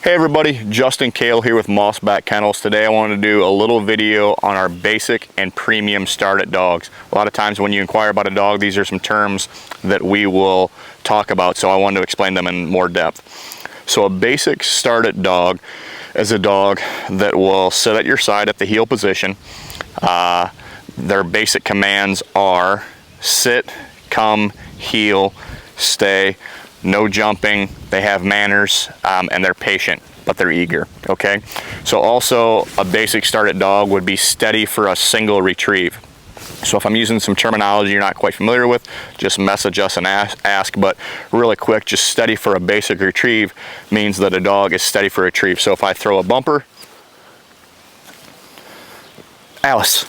Hey everybody, Justin Kale here with Mossback Kennels. Today I wanted to do a little video on our basic and premium started dogs. A lot of times when you inquire about a dog, these are some terms that we will talk about, so I wanted to explain them in more depth. So a basic started dog is a dog that will sit at your side at the heel position. Their basic commands are sit, come, heel, stay, no jumping, they have manners, and they're patient, but they're eager, okay? So also a basic started dog would be steady for a single retrieve. So if I'm using some terminology you're not quite familiar with, just message us and ask, but really quick, just steady for a basic retrieve means that a dog is steady for a retrieve. So if I throw a bumper, Alice,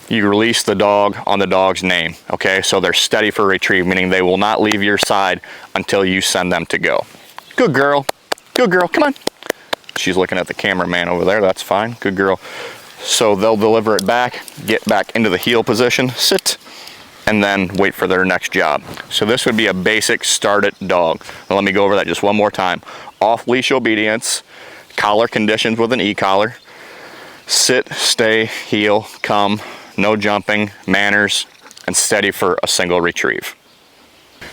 you release the dog on the dog's name, okay? So they're steady for retrieve, meaning they will not leave your side until you send them to go. Good girl, come on. She's looking at the cameraman over there, that's fine, good girl. So they'll deliver it back, get back into the heel position, sit, and then wait for their next job. So this would be a basic started dog. Now let me go over that just one more time. Off leash obedience, collar conditions with an e-collar, sit, stay, heel, come, no jumping, manners, and steady for a single retrieve.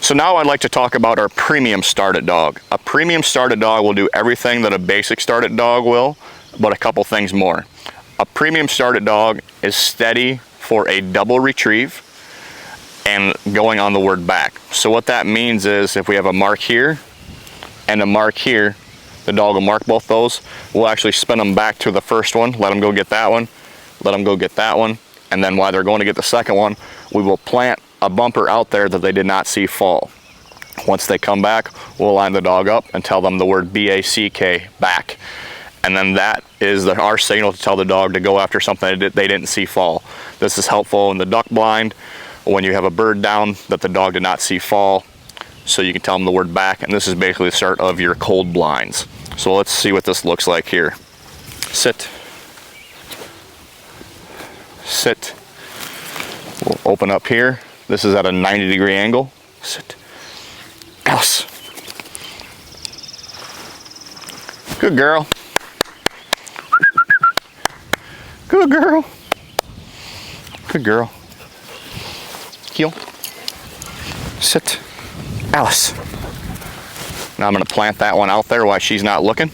So now I'd like to talk about our premium started dog. A premium started dog will do everything that a basic started dog will, but a couple things more. A premium started dog is steady for a double retrieve and going on the word back. So what that means is if we have a mark here and a mark here, the dog will mark both those. We'll actually spin them back to the first one, let them go get that one, let them go get that one, and then while they're going to get the second one, we will plant a bumper out there that they did not see fall. Once they come back, we'll line the dog up and tell them the word B-A-C-K, back. And then that is our signal to tell the dog to go after something they didn't see fall. This is helpful in the duck blind, when you have a bird down that the dog did not see fall, so you can tell them the word back, and this is basically the start of your cold blinds. So let's see what this looks like here. Sit. Sit. We'll open up here. This is at a 90-degree angle. Sit. Alice. Good girl. Good girl. Good girl. Heel. Sit. Alice. Now I'm going to plant that one out there while she's not looking.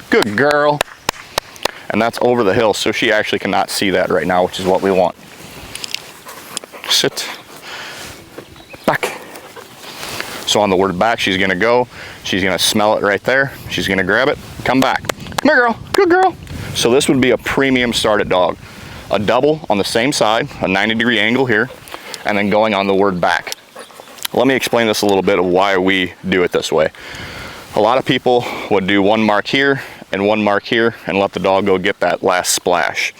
Good girl. And that's over the hill, so she actually cannot see that right now, which is what we want. Sit. Back. So on the word back, she's gonna go. She's gonna smell it right there. She's gonna grab it, come back. Come here, girl, good girl. So this would be a premium started dog. A double on the same side, a 90-degree angle here, and then going on the word back. Let me explain this a little bit of why we do it this way. A lot of people would do one mark here and one mark here and let the dog go get that last splash.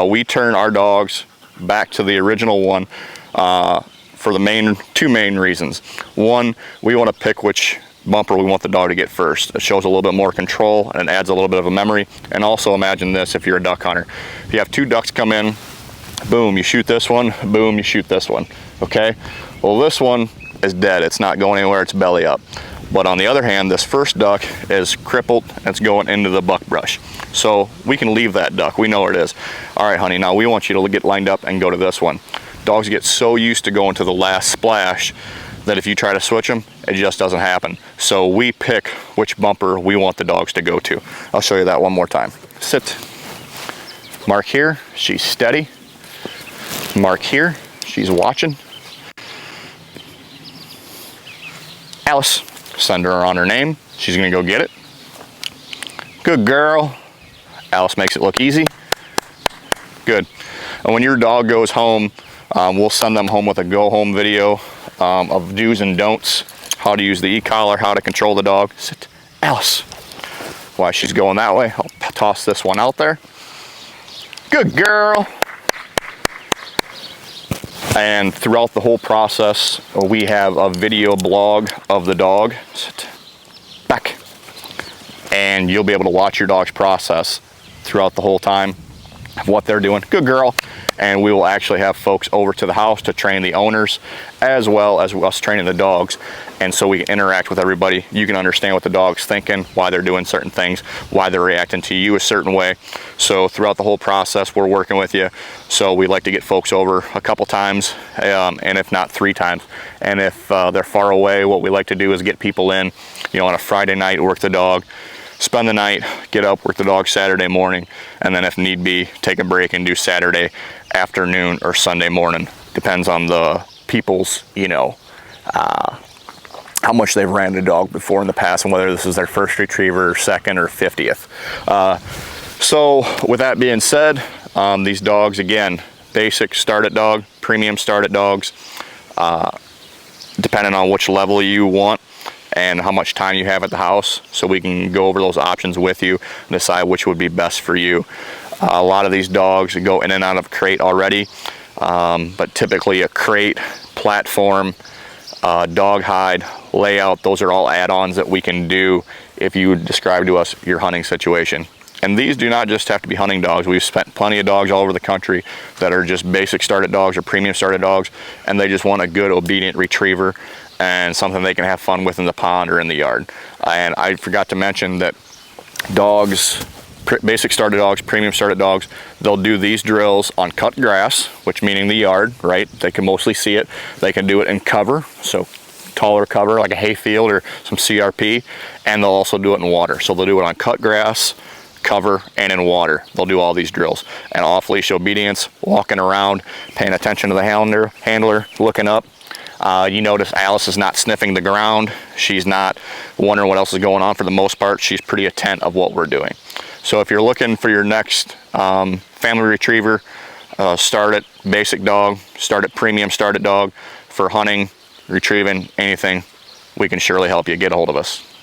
We turn our dogs back to the original one for the two main reasons. One, we want to pick which bumper we want the dog to get first. It shows a little bit more control and it adds a little bit of a memory. And also imagine this, if you're a duck hunter. If you have two ducks come in, boom, you shoot this one, boom, you shoot this one, okay? Well, this one is dead. It's not going anywhere, it's belly up. But on the other hand, this first duck is crippled and it's going into the buckbrush. So we can leave that duck, we know where it is. All right, honey, now we want you to get lined up and go to this one. Dogs get so used to going to the last splash that if you try to switch them, it just doesn't happen. So we pick which bumper we want the dogs to go to. I'll show you that one more time. Sit. Mark here, she's steady. Mark here, she's watching. Alice. Send her on her name. She's gonna go get it. Good girl. Alice makes it look easy. Good. And when your dog goes home, we'll send them home with a go home video of do's and don'ts, how to use the e-collar, how to control the dog. Sit. Alice. While she's going that way, I'll toss this one out there. Good girl. And throughout the whole process, we have a video blog of the dog. Sit back. And you'll be able to watch your dog's process throughout the whole time. of what they're doing. Good girl. And we will actually have folks over to the house to train the owners as well as us training the dogs. And so we can interact with everybody. You can understand what the dog's thinking, why they're doing certain things, why they're reacting to you a certain way. So throughout the whole process, we're working with you. So we like to get folks over a couple times, and if not 3 times. And if they're far away, what we like to do is get people in, you know, on a Friday night, work the dog, spend the night, get up, work the dog Saturday morning, and then if need be, take a break and do Saturday afternoon or Sunday morning. Depends on the people's, you know, how much they've ran a dog before in the past and whether this is their first retriever, or second, or 50th. So with that being said, these dogs, again, basic start-it dog, premium start-it dogs, depending on which level you want and how much time you have at the house, so we can go over those options with you and decide which would be best for you. A lot of these dogs go in and out of crate already, but typically a crate, platform, dog hide, layout, those are all add-ons that we can do if you would describe to us your hunting situation. And these do not just have to be hunting dogs. We've spent plenty of dogs all over the country that are just basic started dogs or premium started dogs, and they just want a good obedient retriever and something they can have fun with in the pond or in the yard. And I forgot to mention that dogs, basic started dogs, premium started dogs, they'll do these drills on cut grass, which meaning the yard, right? They can mostly see it. They can do it in cover, so taller cover like a hay field or some CRP, and they'll also do it in water. So they'll do it on cut grass, cover, and in water. They'll do all these drills. And off-leash obedience, walking around, paying attention to the handler, looking up. You notice Alice is not sniffing the ground. She's not wondering what else is going on. For the most part, she's pretty attent of what we're doing. So if you're looking for your next family retriever, start it basic dog, start it premium start it dog for hunting, retrieving, anything, we can surely help you. Get a hold of us.